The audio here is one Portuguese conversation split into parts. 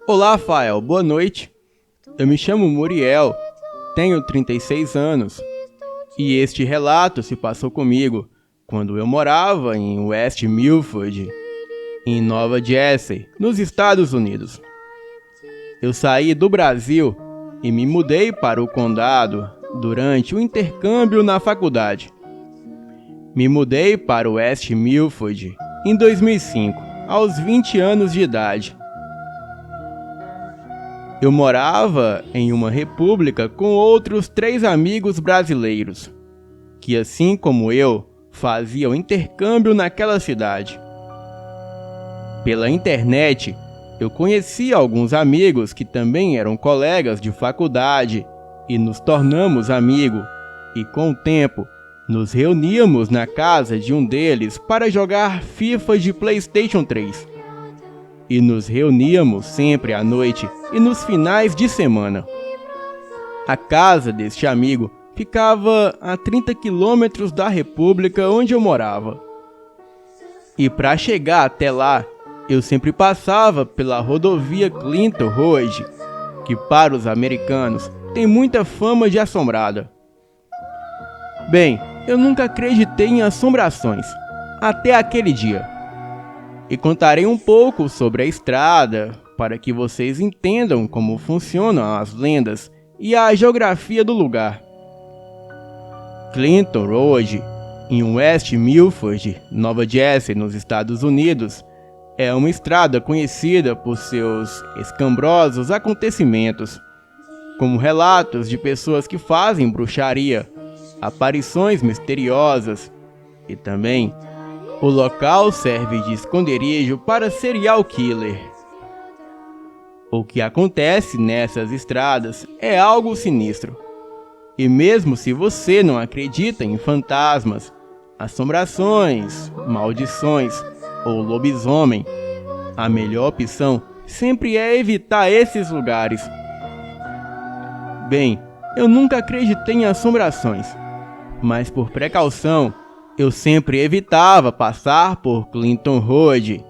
Olá, Rafael, boa noite. Eu me chamo Muriel, tenho 36 anos e este relato se passou comigo quando eu morava em West Milford, em Nova Jersey, nos Estados Unidos. Eu saí do Brasil e me mudei para o condado durante o intercâmbio na faculdade. Me mudei para West Milford em 2005, aos 20 anos de idade. Eu morava em uma república com outros 3 amigos brasileiros, que assim como eu, faziam intercâmbio naquela cidade. Pela internet, eu conheci alguns amigos que também eram colegas de faculdade e nos tornamos amigos, e com o tempo, nos reuníamos na casa de um deles para jogar FIFA de PlayStation 3. E nos reuníamos sempre à noite e nos finais de semana. A casa deste amigo ficava a 30 quilômetros da república onde eu morava. E para chegar até lá, eu sempre passava pela rodovia Clinton Road, que para os americanos tem muita fama de assombrada. Bem, eu nunca acreditei em assombrações, até aquele dia. E contarei um pouco sobre a estrada, para que vocês entendam como funcionam as lendas e a geografia do lugar. Clinton Road, em West Milford, Nova Jersey, nos Estados Unidos, é uma estrada conhecida por seus escabrosos acontecimentos, como relatos de pessoas que fazem bruxaria, aparições misteriosas e também o local serve de esconderijo para serial killer. O que acontece nessas estradas é algo sinistro. E mesmo se você não acredita em fantasmas, assombrações, maldições ou lobisomem, a melhor opção sempre é evitar esses lugares. Bem, eu nunca acreditei em assombrações, mas por precaução, eu sempre evitava passar por Clinton Road,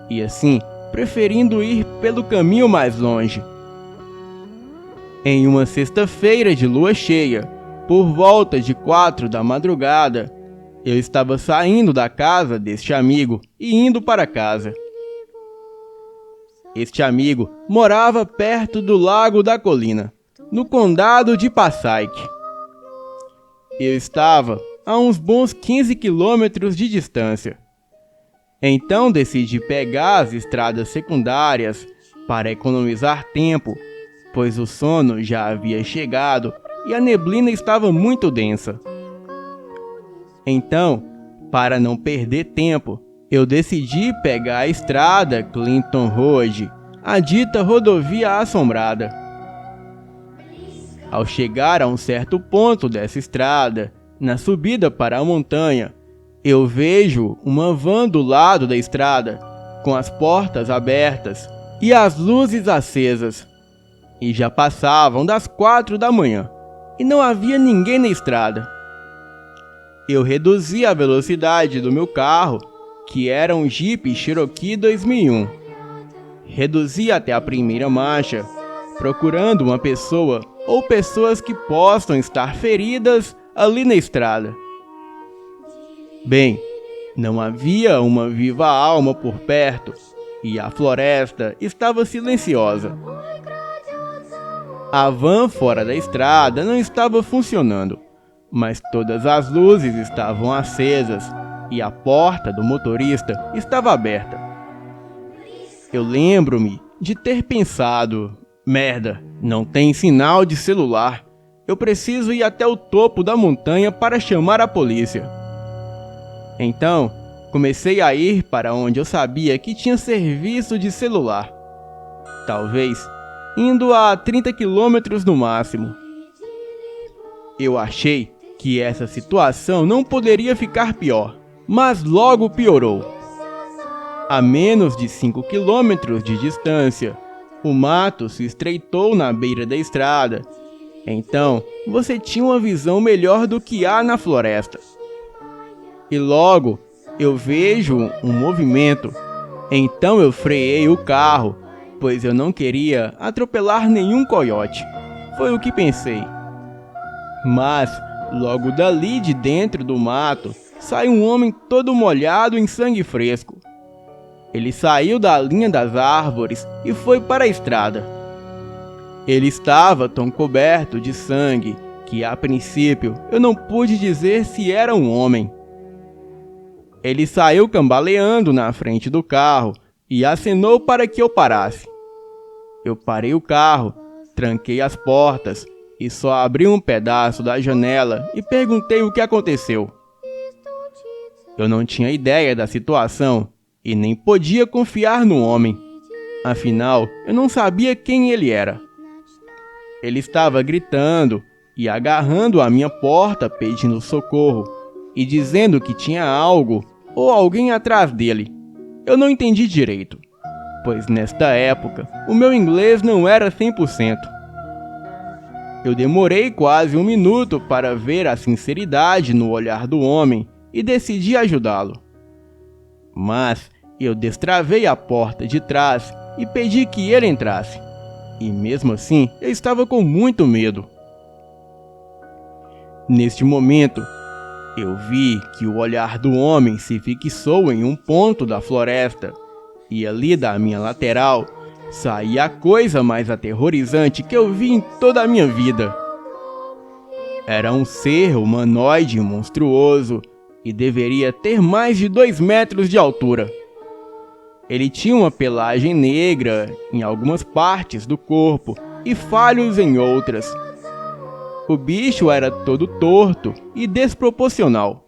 e assim, preferindo ir pelo caminho mais longe. Em uma sexta-feira de lua cheia, por volta de 4 da madrugada, eu estava saindo da casa deste amigo e indo para casa. Este amigo morava perto do Lago da Colina, no condado de Passaic. Eu estava a uns bons 15 quilômetros de distância. Então decidi pegar as estradas secundárias para economizar tempo, pois o sono já havia chegado e a neblina estava muito densa. Então, para não perder tempo, eu decidi pegar a estrada Clinton Road, a dita rodovia assombrada. Ao chegar a um certo ponto dessa estrada, na subida para a montanha, eu vejo uma van do lado da estrada, com as portas abertas e as luzes acesas. E já passavam das 4 da manhã, e não havia ninguém na estrada. Eu reduzi a velocidade do meu carro, que era um Jeep Cherokee 2001. Reduzi até a primeira marcha, procurando uma pessoa ou pessoas que possam estar feridas ali na estrada. Bem, não havia uma viva alma por perto e a floresta estava silenciosa. A van fora da estrada não estava funcionando, mas todas as luzes estavam acesas e a porta do motorista estava aberta. Eu lembro-me de ter pensado: merda, não tem sinal de celular. Eu preciso ir até o topo da montanha para chamar a polícia. Então, comecei a ir para onde eu sabia que tinha serviço de celular. Talvez indo a 30 quilômetros no máximo. Eu achei que essa situação não poderia ficar pior, mas logo piorou. A menos de 5 quilômetros de distância, o mato se estreitou na beira da estrada. Então, você tinha uma visão melhor do que há na floresta. E logo, eu vejo um movimento. Então eu freiei o carro, pois eu não queria atropelar nenhum coiote. Foi o que pensei. Mas, logo dali de dentro do mato, sai um homem todo molhado em sangue fresco. Ele saiu da linha das árvores e foi para a estrada. Ele estava tão coberto de sangue que, a princípio, eu não pude dizer se era um homem. Ele saiu cambaleando na frente do carro e acenou para que eu parasse. Eu parei o carro, tranquei as portas e só abri um pedaço da janela e perguntei o que aconteceu. Eu não tinha ideia da situação e nem podia confiar no homem. Afinal, eu não sabia quem ele era. Ele estava gritando e agarrando a minha porta pedindo socorro e dizendo que tinha algo ou alguém atrás dele. Eu não entendi direito, pois nesta época o meu inglês não era 100%. Eu demorei quase 1 minuto para ver a sinceridade no olhar do homem e decidi ajudá-lo. Mas eu destravei a porta de trás e pedi que ele entrasse. E mesmo assim, eu estava com muito medo. Neste momento, eu vi que o olhar do homem se fixou em um ponto da floresta, e ali da minha lateral saía a coisa mais aterrorizante que eu vi em toda a minha vida. Era um ser humanoide monstruoso e deveria ter mais de 2 metros de altura. Ele tinha uma pelagem negra em algumas partes do corpo e falhos em outras. O bicho era todo torto e desproporcional,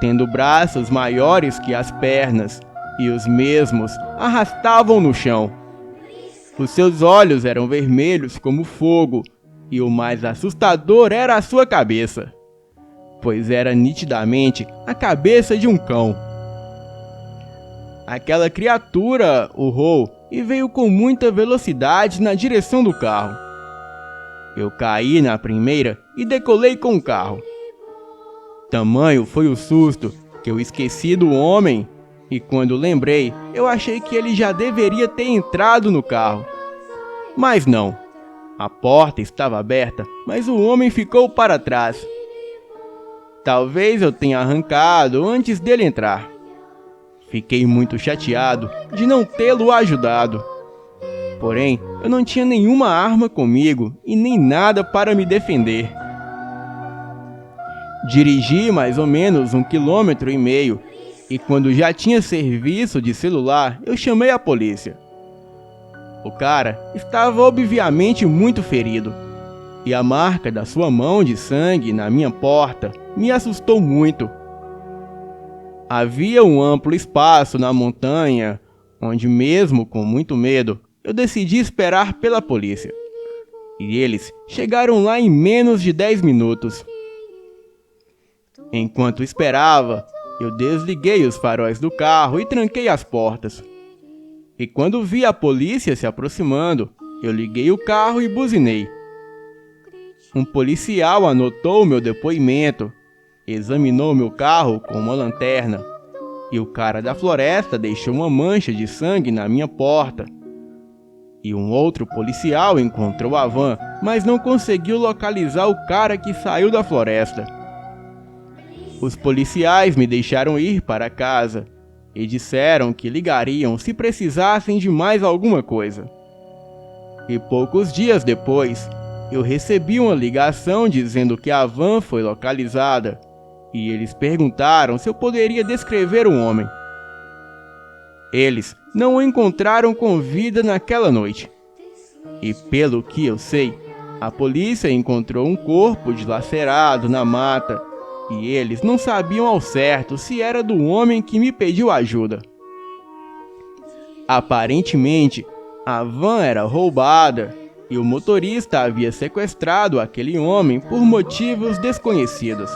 tendo braços maiores que as pernas, e os mesmos arrastavam no chão. Os seus olhos eram vermelhos como fogo, e o mais assustador era a sua cabeça, pois era nitidamente a cabeça de um cão. Aquela criatura urrou e veio com muita velocidade na direção do carro. Eu caí na primeira e decolei com o carro. Tamanho foi o susto que eu esqueci do homem, e quando lembrei, eu achei que ele já deveria ter entrado no carro. Mas não. A porta estava aberta, mas o homem ficou para trás. Talvez eu tenha arrancado antes dele entrar. Fiquei muito chateado de não tê-lo ajudado. Porém, eu não tinha nenhuma arma comigo e nem nada para me defender. Dirigi mais ou menos 1,5 km e quando já tinha serviço de celular, eu chamei a polícia. O cara estava obviamente muito ferido e a marca da sua mão de sangue na minha porta me assustou muito. Havia um amplo espaço na montanha onde, mesmo com muito medo, eu decidi esperar pela polícia. E eles chegaram lá em menos de 10 minutos. Enquanto esperava, eu desliguei os faróis do carro e tranquei as portas. E quando vi a polícia se aproximando, eu liguei o carro e buzinei. Um policial anotou meu depoimento, examinou meu carro com uma lanterna, e o cara da floresta deixou uma mancha de sangue na minha porta. E um outro policial encontrou a van, mas não conseguiu localizar o cara que saiu da floresta. Os policiais me deixaram ir para casa e disseram que ligariam se precisassem de mais alguma coisa. E poucos dias depois, eu recebi uma ligação dizendo que a van foi localizada e eles perguntaram se eu poderia descrever o homem. Eles não o encontraram com vida naquela noite. E pelo que eu sei, a polícia encontrou um corpo dilacerado na mata e eles não sabiam ao certo se era do homem que me pediu ajuda. Aparentemente, a van era roubada e o motorista havia sequestrado aquele homem por motivos desconhecidos.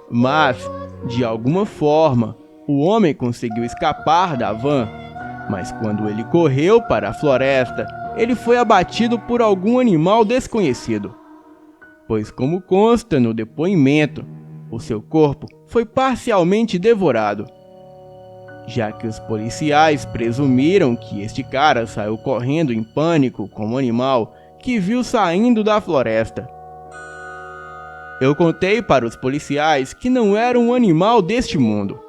Mas, de alguma forma, o homem conseguiu escapar da van, mas quando ele correu para a floresta, ele foi abatido por algum animal desconhecido. Pois, como consta no depoimento, o seu corpo foi parcialmente devorado. já que os policiais presumiram que este cara saiu correndo em pânico como animal que viu saindo da floresta. Eu contei para os policiais que não era um animal deste mundo,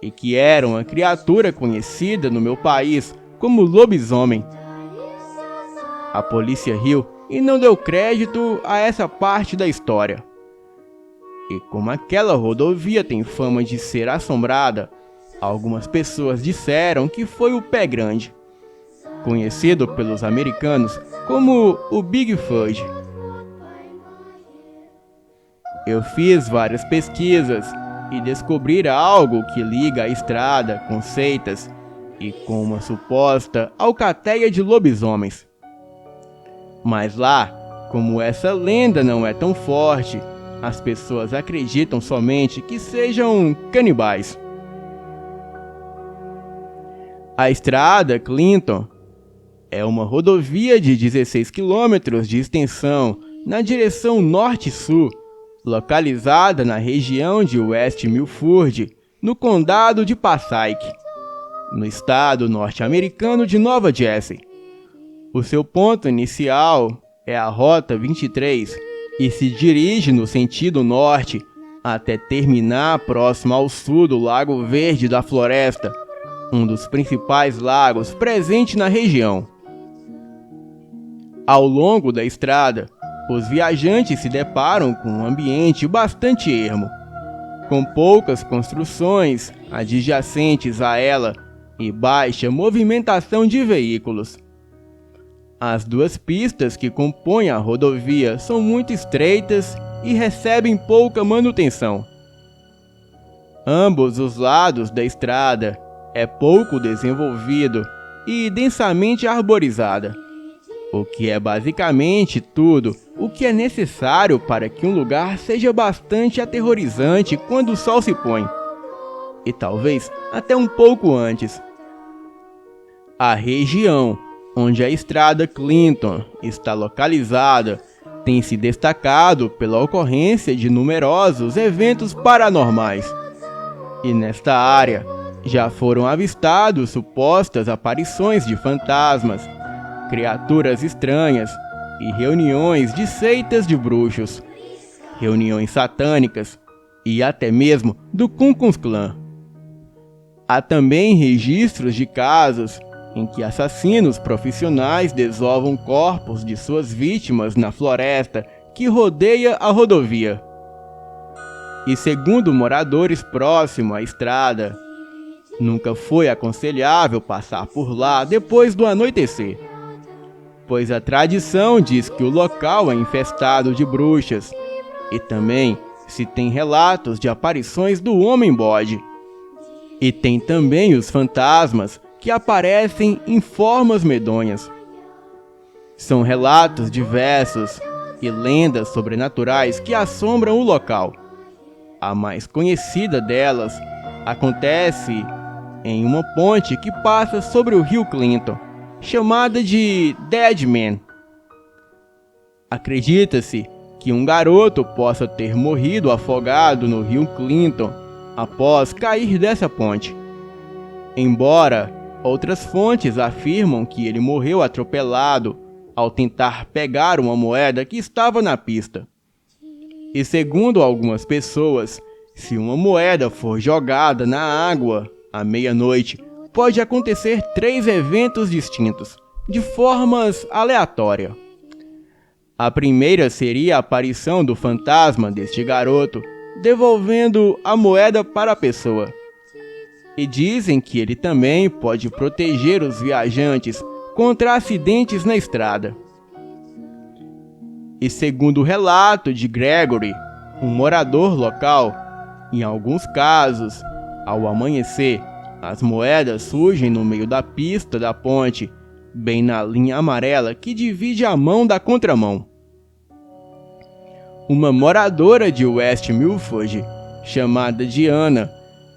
e que era uma criatura conhecida no meu país como lobisomem. A polícia riu e não deu crédito a essa parte da história. E como aquela rodovia tem fama de ser assombrada, algumas pessoas disseram que foi o Pé Grande, conhecido pelos americanos como o Big Fudge. Eu fiz várias pesquisas e descobri algo que liga a estrada com seitas e com uma suposta alcateia de lobisomens. Mas lá, como essa lenda não é tão forte, as pessoas acreditam somente que sejam canibais. A estrada Clinton é uma rodovia de 16 quilômetros de extensão na direção norte-sul, localizada na região de West Milford, no condado de Passaic, no estado norte-americano de Nova Jersey. O seu ponto inicial é a Rota 23 e se dirige no sentido norte até terminar próximo ao sul do Lago Verde da Floresta, um dos principais lagos presente na região. Ao longo da estrada, os viajantes se deparam com um ambiente bastante ermo, com poucas construções adjacentes a ela e baixa movimentação de veículos. As duas pistas que compõem a rodovia são muito estreitas e recebem pouca manutenção. Ambos os lados da estrada é pouco desenvolvido e densamente arborizada, o que é basicamente tudo o que é necessário para que um lugar seja bastante aterrorizante quando o sol se põe, e talvez até um pouco antes. A região onde a estrada Clinton está localizada tem se destacado pela ocorrência de numerosos eventos paranormais, e nesta área já foram avistados supostas aparições de fantasmas, criaturas estranhas e reuniões de seitas de bruxos, reuniões satânicas e até mesmo do Ku Klux Klan. Há também registros de casos em que assassinos profissionais desovam corpos de suas vítimas na floresta que rodeia a rodovia. E segundo moradores próximos à estrada, nunca foi aconselhável passar por lá depois do anoitecer, pois a tradição diz que o local é infestado de bruxas, e também se tem relatos de aparições do Homem-Bode. E tem também os fantasmas que aparecem em formas medonhas. São relatos diversos e lendas sobrenaturais que assombram o local. A mais conhecida delas acontece em uma ponte que passa sobre o rio Clinton, chamada de Dead Man. Acredita-se que um garoto possa ter morrido afogado no rio Clinton após cair dessa ponte, embora outras fontes afirmam que ele morreu atropelado ao tentar pegar uma moeda que estava na pista. E segundo algumas pessoas, se uma moeda for jogada na água à meia-noite, pode acontecer 3 eventos distintos, de formas aleatórias. A primeira seria a aparição do fantasma deste garoto, devolvendo a moeda para a pessoa. E dizem que ele também pode proteger os viajantes contra acidentes na estrada. E segundo o relato de Gregory, um morador local, em alguns casos, ao amanhecer, as moedas surgem no meio da pista da ponte, bem na linha amarela que divide a mão da contramão. Uma moradora de West Milford, chamada Diana,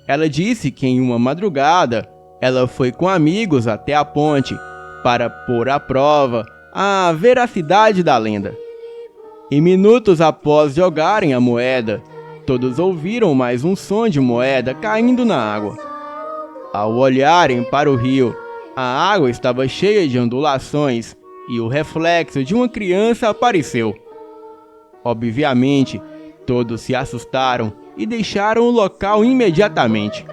ela disse que em uma madrugada ela foi com amigos até a ponte para pôr à prova a veracidade da lenda. E minutos após jogarem a moeda, todos ouviram mais um som de moeda caindo na água. Ao olharem para o rio, a água estava cheia de ondulações e o reflexo de uma criança apareceu. Obviamente, todos se assustaram e deixaram o local imediatamente.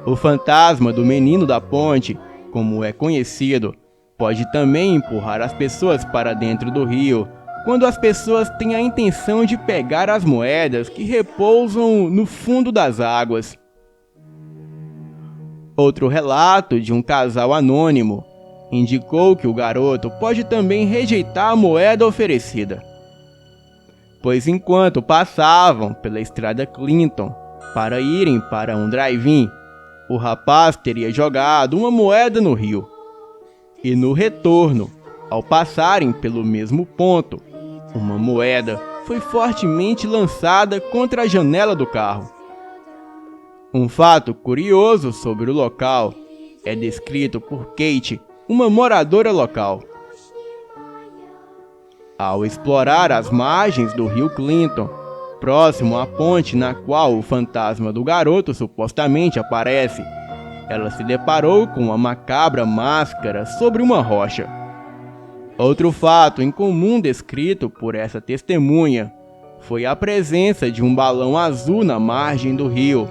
O fantasma do menino da ponte, como é conhecido, pode também empurrar as pessoas para dentro do rio, quando as pessoas têm a intenção de pegar as moedas que repousam no fundo das águas. Outro relato de um casal anônimo indicou que o garoto pode também rejeitar a moeda oferecida, pois enquanto passavam pela estrada Clinton para irem para um drive-in, o rapaz teria jogado uma moeda no rio. E no retorno, ao passarem pelo mesmo ponto, uma moeda foi fortemente lançada contra a janela do carro. Um fato curioso sobre o local é descrito por Kate, uma moradora local. Ao explorar as margens do rio Clinton, próximo à ponte na qual o fantasma do garoto supostamente aparece, ela se deparou com uma macabra máscara sobre uma rocha. Outro fato incomum descrito por essa testemunha foi a presença de um balão azul na margem do rio,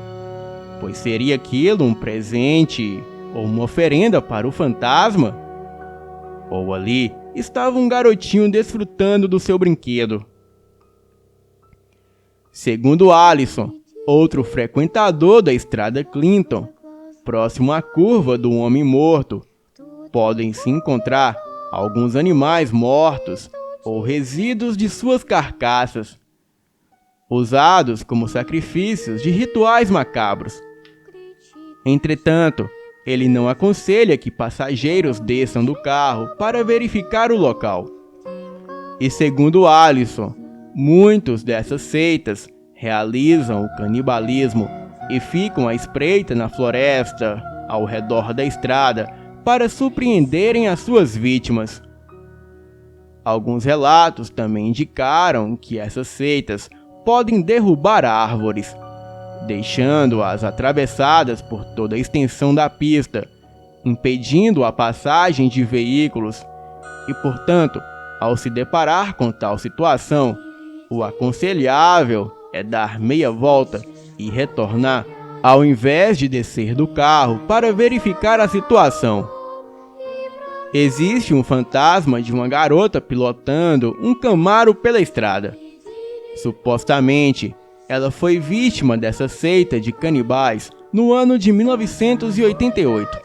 pois seria aquilo um presente ou uma oferenda para o fantasma? Ou ali estava um garotinho desfrutando do seu brinquedo? Segundo Allison, outro frequentador da estrada Clinton, próximo à curva do homem morto, podem se encontrar alguns animais mortos ou resíduos de suas carcaças, usados como sacrifícios de rituais macabros. Entretanto, ele não aconselha que passageiros desçam do carro para verificar o local. E segundo Allison, muitos dessas seitas realizam o canibalismo e ficam à espreita na floresta, ao redor da estrada, para surpreenderem as suas vítimas. Alguns relatos também indicaram que essas seitas podem derrubar árvores, deixando-as atravessadas por toda a extensão da pista, impedindo a passagem de veículos e, portanto, ao se deparar com tal situação, o aconselhável é dar meia volta e retornar, ao invés de descer do carro para verificar a situação. Existe um fantasma de uma garota pilotando um Camaro pela estrada. Supostamente, ela foi vítima dessa seita de canibais no ano de 1988.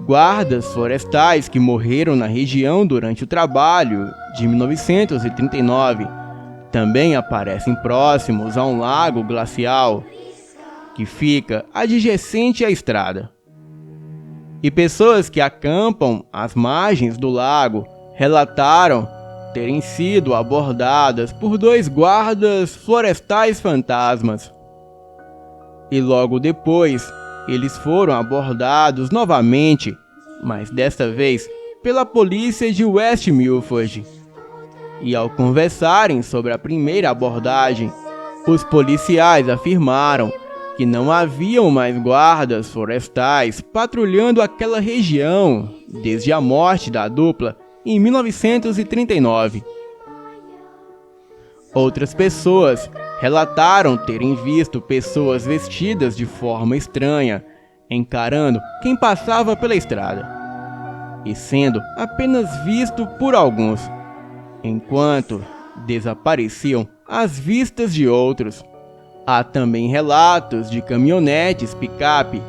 Guardas florestais que morreram na região durante o trabalho de 1939 também aparecem próximos a um lago glacial que fica adjacente à estrada. E pessoas que acampam às margens do lago relataram terem sido abordadas por 2 guardas florestais fantasmas. E logo depois, eles foram abordados novamente, mas desta vez pela polícia de West Milford. E ao conversarem sobre a primeira abordagem, os policiais afirmaram que não haviam mais guardas florestais patrulhando aquela região desde a morte da dupla em 1939. Outras pessoas relataram terem visto pessoas vestidas de forma estranha, encarando quem passava pela estrada, e sendo apenas visto por alguns, enquanto desapareciam às vistas de outros. Há também relatos de caminhonetes picape,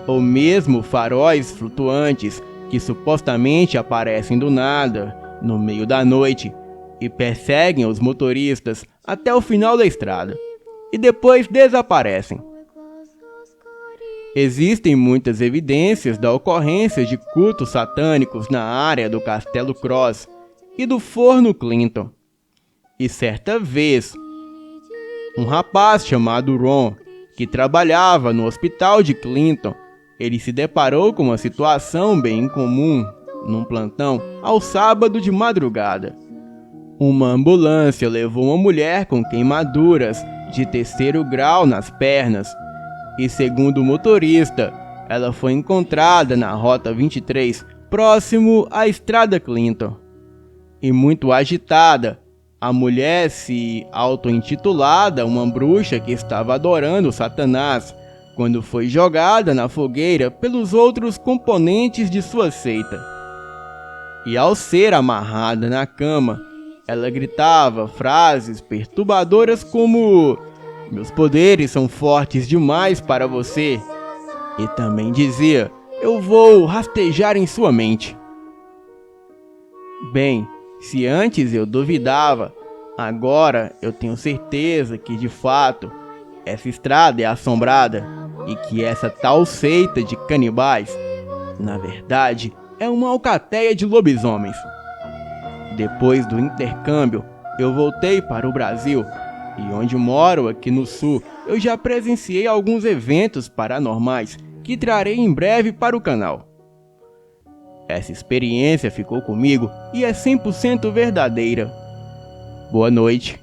ou mesmo faróis flutuantes que supostamente aparecem do nada, no meio da noite, e perseguem os motoristas até o final da estrada, e depois desaparecem. Existem muitas evidências da ocorrência de cultos satânicos na área do Castelo Cross e do Forno Clinton. E certa vez, um rapaz chamado Ron, que trabalhava no hospital de Clinton, ele se deparou com uma situação bem incomum num plantão ao sábado de madrugada. Uma ambulância levou uma mulher com queimaduras de 3º grau nas pernas e segundo o motorista, ela foi encontrada na Rota 23, próximo à Estrada Clinton. E muito agitada, a mulher, se auto-intitulada uma bruxa que estava adorando Satanás, quando foi jogada na fogueira pelos outros componentes de sua seita. E ao ser amarrada na cama, ela gritava frases perturbadoras como: "Meus poderes são fortes demais para você." E também dizia: "Eu vou rastejar em sua mente." Bem, se antes eu duvidava, agora eu tenho certeza que de fato essa estrada é assombrada e que essa tal seita de canibais, na verdade, é uma alcateia de lobisomens. Depois do intercâmbio, eu voltei para o Brasil e onde moro aqui no sul, eu já presenciei alguns eventos paranormais que trarei em breve para o canal. Essa experiência ficou comigo e é 100% verdadeira. Boa noite.